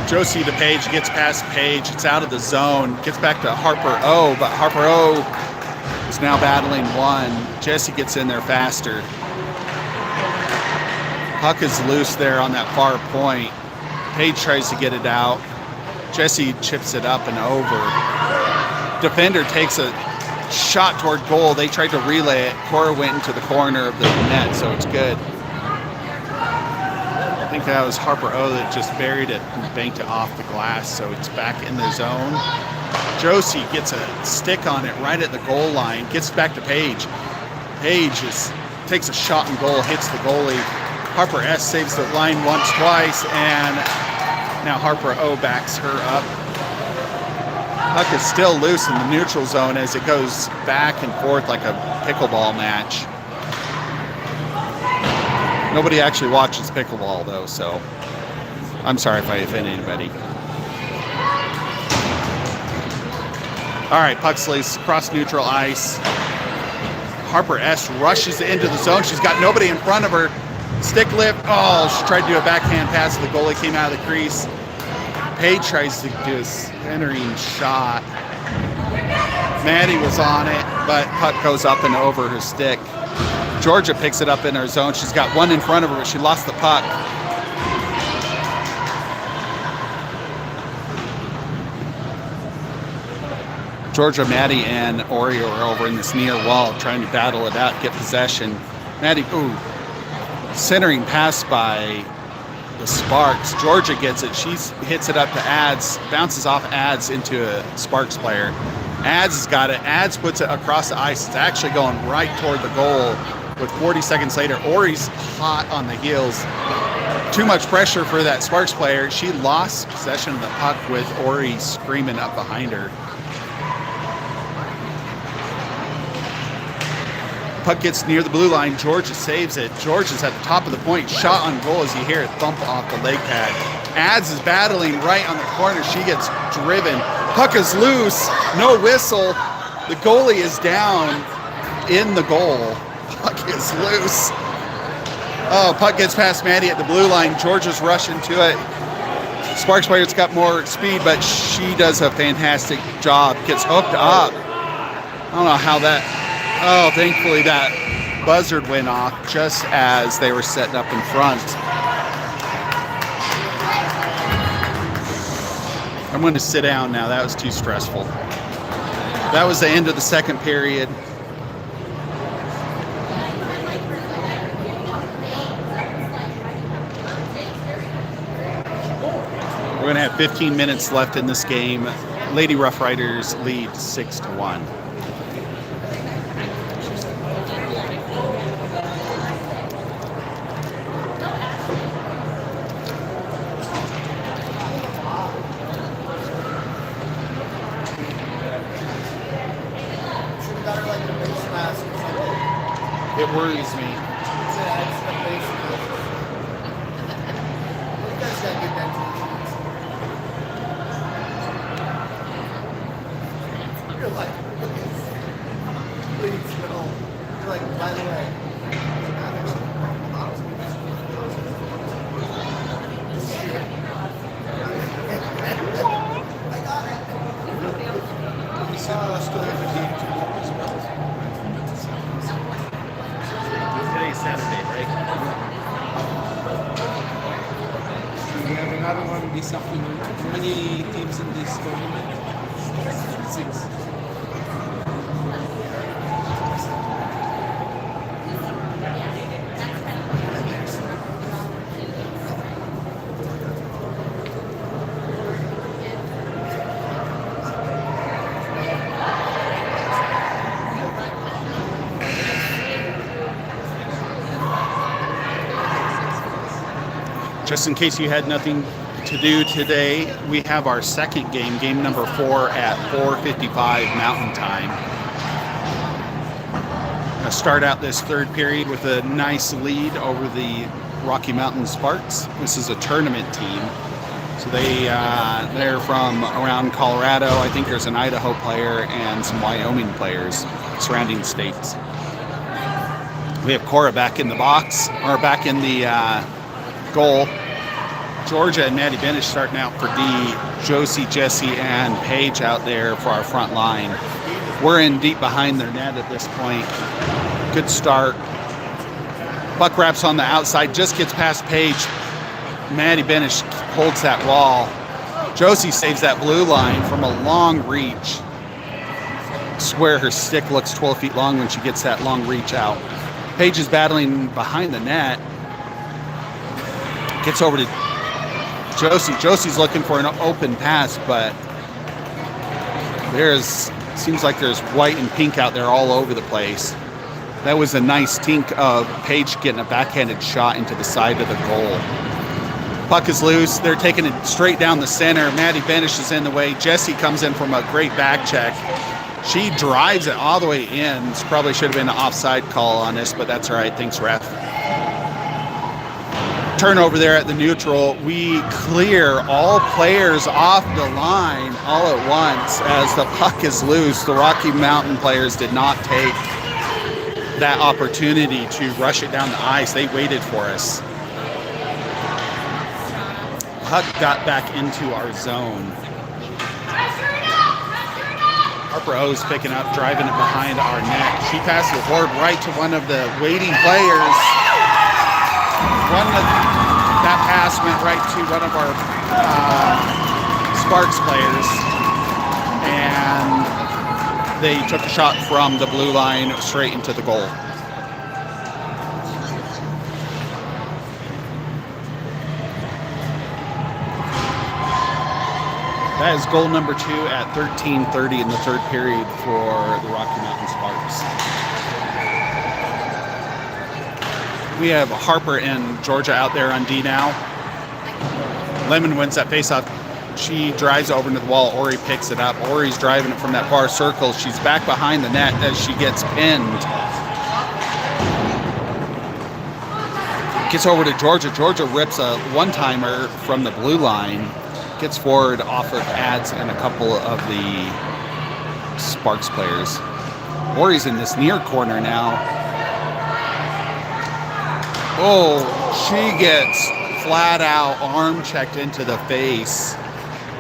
Josie to Paige, gets past Paige. It's out of the zone. Gets back to Harper O, but Harper O is now battling one. Jessie gets in there faster. Puck is loose there on that far point. Paige tries to get it out. Jesse chips it up and over. Defender takes a shot toward goal. They tried to relay it. Cora went into the corner of the net, so it's good. I think that was Harper O that just buried it and banked it off the glass, so it's back in the zone. Josie gets a stick on it right at the goal line, gets back to Paige. Paige takes a shot and goal, hits the goalie. Harper S saves the line once, twice, and now Harper O backs her up. Puck is still loose in the neutral zone as it goes back and forth like a pickleball match. Nobody actually watches pickleball, though, so I'm sorry if I offend anybody. All right, puck slice across neutral ice. Harper S rushes into the zone. She's got nobody in front of her. Stick lift. Oh, she tried to do a backhand pass. The goalie came out of the crease. Paige tries to do a centering shot. Maddie was on it, but puck goes up and over her stick. Georgia picks it up in her zone. She's got one in front of her, but she lost the puck. Georgia, Maddie, and Ori are over in this near wall trying to battle it out, get possession. Maddie, centering pass by the Sparks. Georgia gets it. She hits it up to Ads, bounces off Ads into a Sparks player. Ads has got it. Ads puts it across the ice. It's actually going right toward the goal. With 40 seconds later, Ori's hot on the heels. Too much pressure for that Sparks player. She lost possession of the puck with Ori screaming up behind her. Puck gets near the blue line. Georgia saves it. Georgia's at the top of the point. Shot on goal as you hear it thump off the leg pad. Ads is battling right on the corner. She gets driven. Puck is loose. No whistle. The goalie is down in the goal. Puck is loose. Oh, puck gets past Maddie at the blue line. Georgia's rushing to it. Sparks player's got more speed, but she does a fantastic job. Gets hooked up. I don't know how that... Oh, thankfully that buzzard went off just as they were setting up in front. I'm going to sit down now. That was too stressful. That was the end of the second period. We're going to have 15 minutes left in this game. Lady Rough Riders lead 6-1. It worries me. You're like, please, no. You're like, by the way. I got it. He said I still have a game to go as well. Today's Saturday, right? We have another one this afternoon. How many teams in this tournament? 6. Just in case you had nothing to do today, we have our second game, game number 4 at 4:55 Mountain Time. I'll start out this third period with a nice lead over the Rocky Mountain Sparks. This is a tournament team. So they're from around Colorado. I think there's an Idaho player and some Wyoming players, surrounding states. We have Cora back in the box, or back in the goal. Georgia and Maddie Benish starting out for D. Josie, Jesse, and Paige out there for our front line. We're in deep behind their net at this point. Good start. Puck wraps on the outside, just gets past Paige. Maddie Benish holds that wall. Josie saves that blue line from a long reach. Swear her stick looks 12 feet long when she gets that long reach out. Paige is battling behind the net. Gets over to Josie. Josie's looking for an open pass, but seems like there's white and pink out there all over the place. That was a nice tink of Paige getting a backhanded shot into the side of the goal. Puck is loose. They're taking it straight down the center. Maddie Benish is in the way. Jessie comes in from a great back check. She drives it all the way in. This probably should have been an offside call on this, but that's all right. Thanks, ref. Turnover there at the neutral. We clear all players off the line all at once as the puck is loose. The Rocky Mountain players did not take that opportunity to rush it down the ice. They waited for us. Puck got back into our zone. Harper O's picking up, driving it behind our net. She passes the board right to one of the waiting players. That pass went right to one of our Sparks players, and they took a shot from the blue line straight into the goal. That is goal number 2 at 13:30 in the third period for the Rocky Mountain Sparks. We have Harper and Georgia out there on D now. Lemon wins that faceoff. She drives over into the wall. Ori picks it up. Ori's driving it from that far circle. She's back behind the net as she gets pinned. Gets over to Georgia. Georgia rips a one-timer from the blue line. Gets forward off of ads and a couple of the Sparks players. Ori's in this near corner now. Oh, she gets flat out arm checked into the face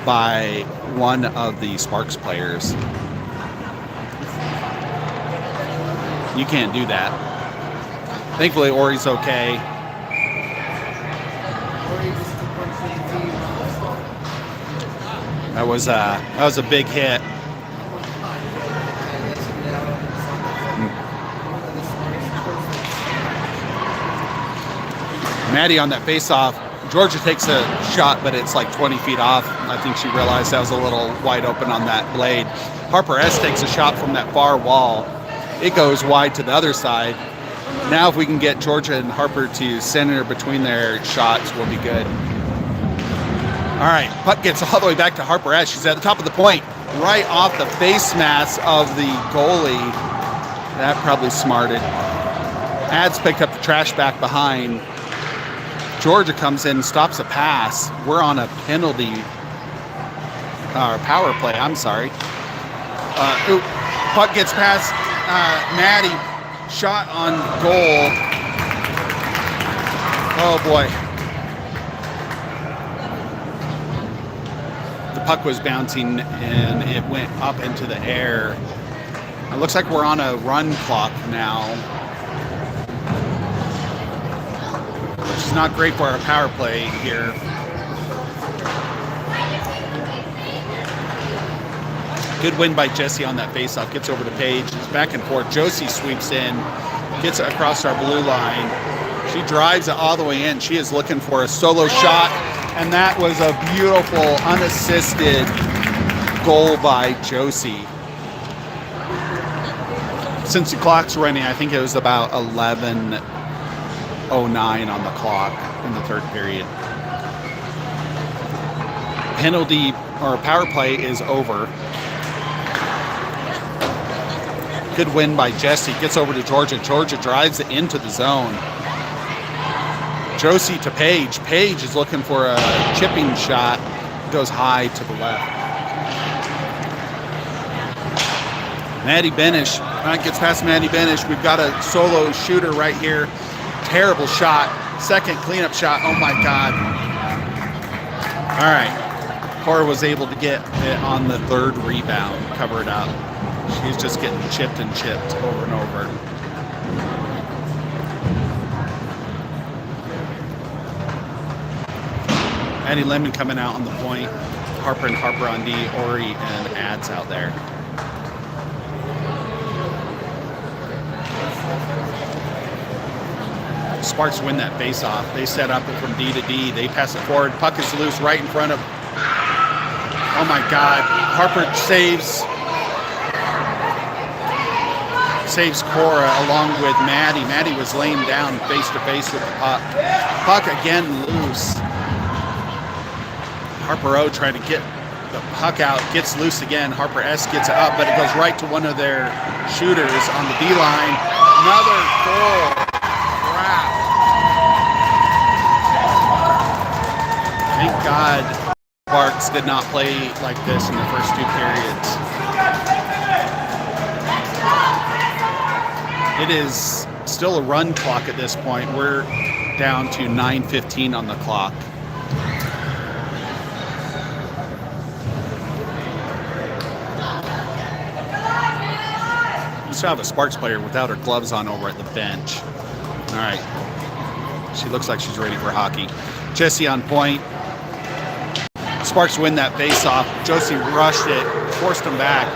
by one of the Sparks players. You can't do that. Thankfully, Ori's okay. That was a big hit. Maddie on that faceoff. Georgia takes a shot, but it's like 20 feet off. I think she realized that was a little wide open on that blade. Harper S takes a shot from that far wall. It goes wide to the other side. Now if we can get Georgia and Harper to center between their shots, we'll be good. All right, puck gets all the way back to Harper S. She's at the top of the point, right off the face mask of the goalie. That probably smarted. Ads picked up the trash back behind. Georgia comes in, stops a pass. We're on a penalty, power play, I'm sorry. Puck gets past Maddie, shot on goal. Oh boy. The puck was bouncing and it went up into the air. It looks like we're on a run clock now, which is not great for our power play here. Good win by Jessie on that faceoff. Gets over to Paige. It's back and forth. Josie sweeps in, gets across our blue line. She drives it all the way in. She is looking for a solo shot, and that was a beautiful, unassisted goal by Josie. Since the clock's running, I think it was about 11:09 on the clock in the third period. Penalty or power play is over. Good win by Jessie. Gets over to Georgia. Georgia drives it into the zone. Josie to Paige. Paige is looking for a chipping shot. Goes high to the left. Maddie Benish. Gets past Maddie Benish. We've got a solo shooter right here. Terrible shot. Second cleanup shot. Oh my God. All right. Cora was able to get it on the third rebound. Cover it up. She's just getting chipped and chipped over and over. Maddie Lemon coming out on the point. Harper and Harper on D. Ori and Ads out there. Sparks win that face-off. They set up it from D to D. They pass it forward. Puck is loose right in front of... Oh, my God. Harper saves Cora along with Maddie. Maddie was laying down face-to-face with the puck. Puck again loose. Harper O trying to get the puck out. Gets loose again. Harper S gets it up, but it goes right to one of their shooters on the D line. Another goal. Crap. Thank God Sparks did not play like this in the first two periods. It is still a run clock at this point. We're down to 9:15 on the clock. We still have a Sparks player without her gloves on over at the bench. All right. She looks like she's ready for hockey. Jesse on point. Sparks win that face-off. Josie rushed it, forced him back.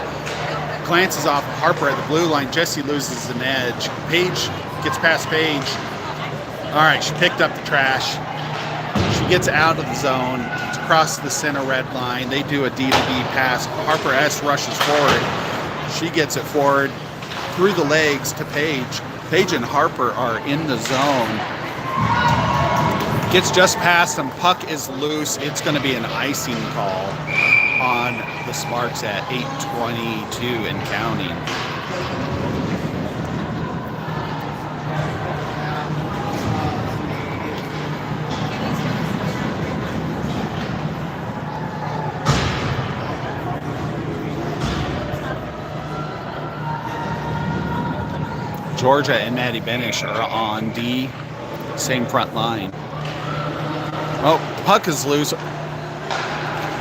Glances off Harper at the blue line. Jesse loses an edge. Paige gets past Paige. All right, she picked up the trash. She gets out of the zone. It's across the center red line. They do a D to D pass. Harper S rushes forward. She gets it forward through the legs to Paige. Paige and Harper are in the zone. Gets just past them. Puck is loose. It's going to be an icing call on the Sparks at 8:22 and counting. Georgia and Maddie Benish are on the same front line. Oh, puck is loose.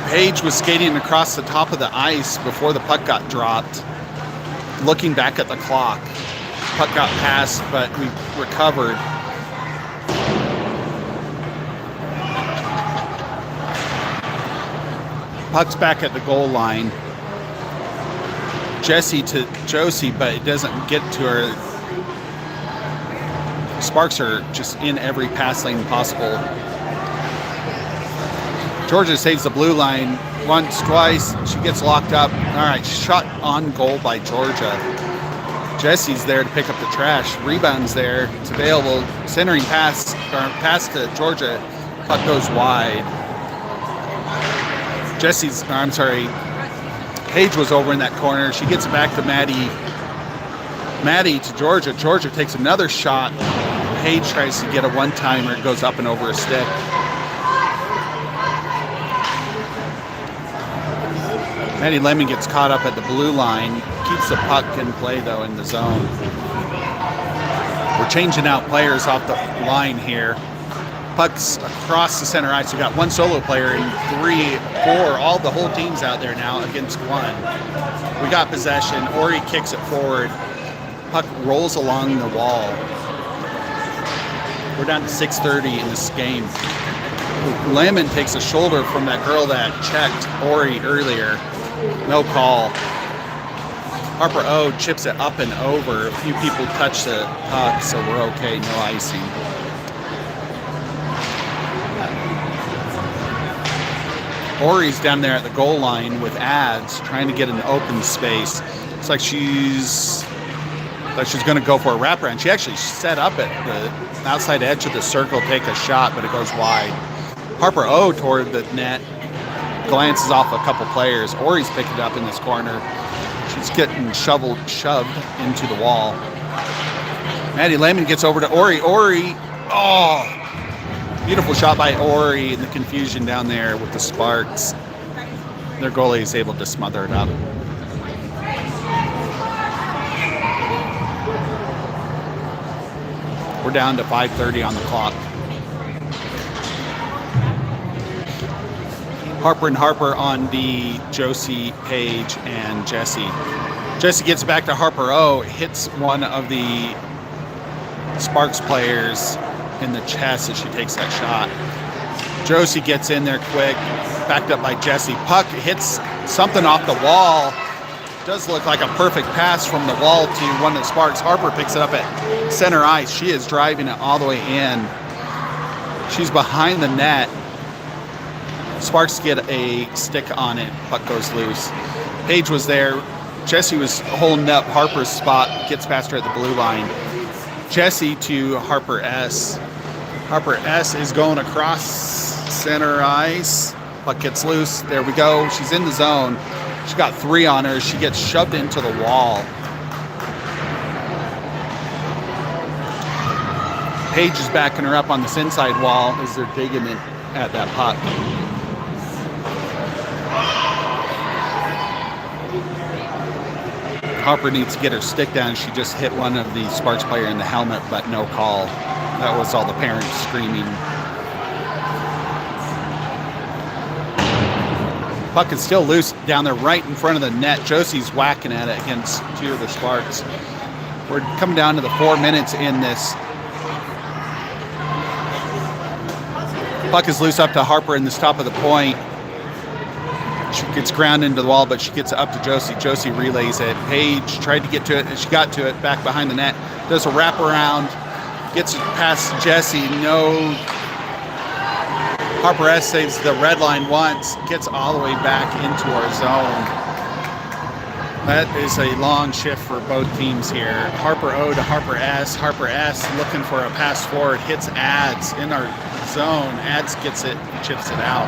Paige was skating across the top of the ice before the puck got dropped. Looking back at the clock. Puck got passed, but we recovered. Puck's back at the goal line. Jesse to Josie, but it doesn't get to her. Sparks are just in every pass lane possible. Georgia saves the blue line once, twice. She gets locked up. All right, shot on goal by Georgia. Jesse's there to pick up the trash. Rebound's there. It's available. Centering pass, or pass to Georgia. Puck goes wide. Paige was over in that corner. She gets it back to Maddie. Maddie to Georgia. Georgia takes another shot. Paige tries to get a one-timer. It goes up and over a stick. Maddie Lemon gets caught up at the blue line. Keeps the puck in play, though, in the zone. We're changing out players off the line here. Puck's across the center ice. We got one solo player and 3, 4. All the whole team's out there now against one. We got possession. Ori kicks it forward. Puck rolls along the wall. We're down to 6:30 in this game. Lemon takes a shoulder from that girl that checked Ori earlier. No call. Harper O chips it up and over. A few people touch the puck, so we're okay. No icing. Ori's down there at the goal line with Ads, trying to get an open space. It's like she's going to go for a wraparound. She actually set up at the outside edge of the circle, take a shot, but it goes wide. Harper O toward the net, glances off a couple players. Ori's picked it up in this corner. She's getting shoved into the wall. Maddie Lemon gets over to Ori. Ori, oh! Beautiful shot by Ori in the confusion down there with the Sparks. Their goalie is able to smother it up. We're down to 5:30 on the clock. Harper and Harper on the Josie, Paige, and Jesse. Jesse gets back to Harper O, hits one of the Sparks players in the chest as she takes that shot. Josie gets in there quick, backed up by Jesse. Puck hits something off the wall. Does look like a perfect pass from the wall to one of the Sparks. Harper picks it up at center ice. She is driving it all the way in. She's behind the net. Sparks get a stick on it. Puck goes loose. Paige was there. Jesse was holding up Harper's spot. Gets past her at the blue line. Jesse to Harper S. Harper S is going across center ice. Puck gets loose. There we go. She's in the zone. She got 3 on her. She gets shoved into the wall. Paige is backing her up on this inside wall as they're digging it at that puck. Harper needs to get her stick down. She just hit one of the Sparks player in the helmet, but no call. That was all the parents screaming. Puck is still loose down there right in front of the net. Josie's whacking at it against 2 of the Sparks. We're coming down to the 4 minutes in this. Puck is loose up to Harper in this top of the point. She gets ground into the wall, but she gets it up to Josie. Josie relays it. Paige tried to get to it, and she got to it back behind the net. Does a wraparound, gets it past Jesse. No. Harper S saves the red line once, gets all the way back into our zone. That is a long shift for both teams here. Harper O to Harper S. Harper S looking for a pass forward, hits Ads in our zone. Ads gets it, chips it out.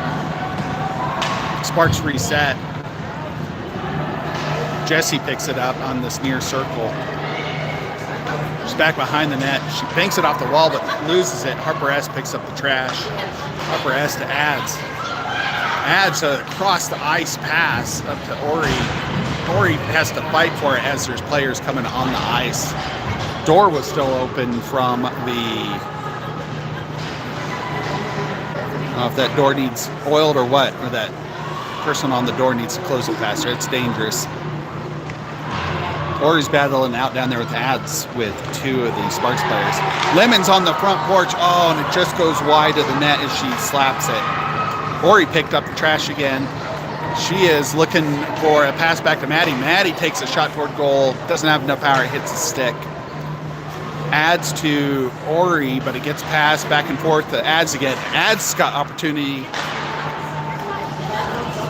Sparks reset. Jesse picks it up on this near circle. She's back behind the net. She banks it off the wall, but loses it. Harper S picks up the trash. Harper S to Ads. Ads across the ice pass up to Ori. Ori has to fight for it as there's players coming on the ice. Door was still open from the... if that door needs oiled or what, or that person on the door needs to close it faster. It's dangerous. Ori's battling out down there with Ads with 2 of the Sparks players. Lemon's on the front porch. Oh, and it just goes wide of the net as she slaps it. Ori picked up the trash again. She is looking for a pass back to Maddie. Maddie takes a shot toward goal. Doesn't have enough power. It hits the stick. Ads to Ori, but it gets passed back and forth to Ads again. Ads got opportunity.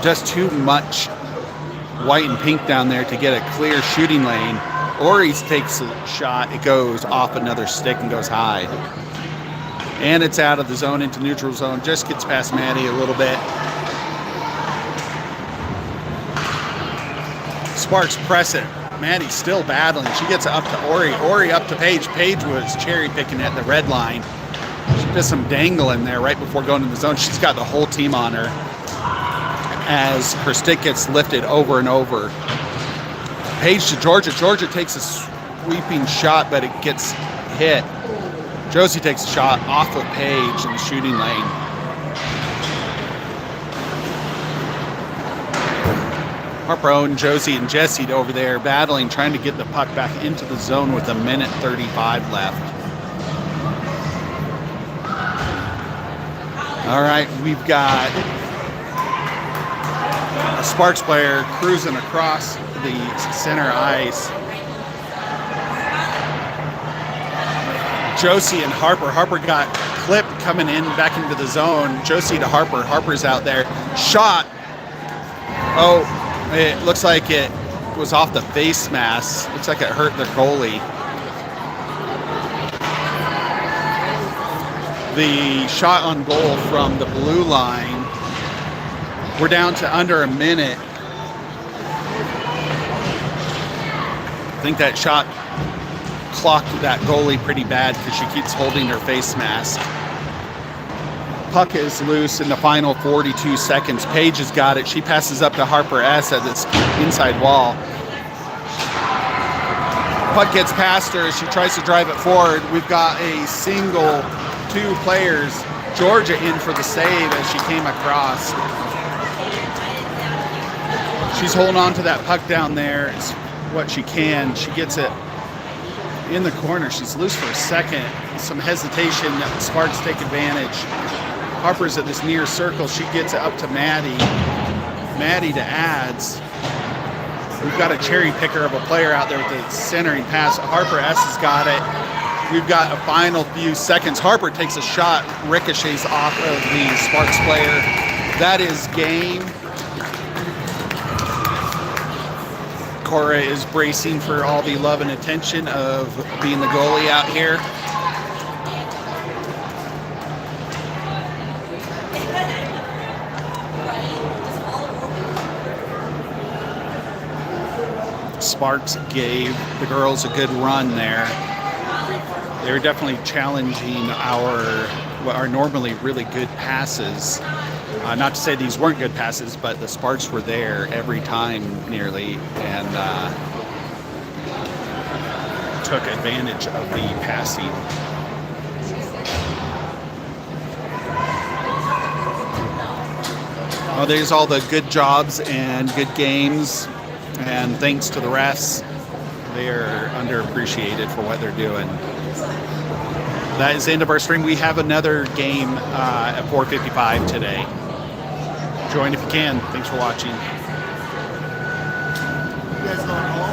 Just too much white and pink down there to get a clear shooting lane. Ori takes a shot. It goes off another stick and goes high. And it's out of the zone into neutral zone. Just gets past Maddie a little bit. Sparks press it. Maddie's still battling. She gets up to Ori. Ori up to Paige. Paige was cherry picking at the red line. She does some dangling there right before going to the zone. She's got the whole team on her as her stick gets lifted over and over. Paige to Georgia. Georgia takes a sweeping shot, but it gets hit. Josie takes a shot off of Paige in the shooting lane. Harper and Josie and Jesse over there battling, trying to get the puck back into the zone with 1:35 left. All right, we've got a Sparks player cruising across the center ice. Josie and Harper. Harper got clipped coming in back into the zone. Josie to Harper. Harper's out there. Shot. Oh, it looks like it was off the face mask. Looks like it hurt the goalie. The shot on goal from the blue line. We're down to under a minute. I think that shot clocked that goalie pretty bad because she keeps holding her face mask. Puck is loose in the final 42 seconds. Paige has got it. She passes up to Harper S at this inside wall. Puck gets past her as she tries to drive it forward. We've got a single, 2 players. Georgia in for the save as she came across. She's holding on to that puck down there. It's what she can. She gets it in the corner. She's loose for a second. Some hesitation. Sparks take advantage. Harper's at this near circle. She gets it up to Maddie. Maddie to Ads. We've got a cherry picker of a player out there with the centering pass. Harper S has got it. We've got a final few seconds. Harper takes a shot, ricochets off of the Sparks player. That is game. Cora is bracing for all the love and attention of being the goalie out here. Sparks gave the girls a good run there. They were definitely challenging our normally really good passes. Not to say these weren't good passes, but the Sparks were there every time nearly, and took advantage of the passing. Oh, there's all the good jobs and good games, and thanks to the refs. They are underappreciated for what they're doing. That is the end of our stream. We have another game at 4:55 today. Join if you can. Thanks for watching.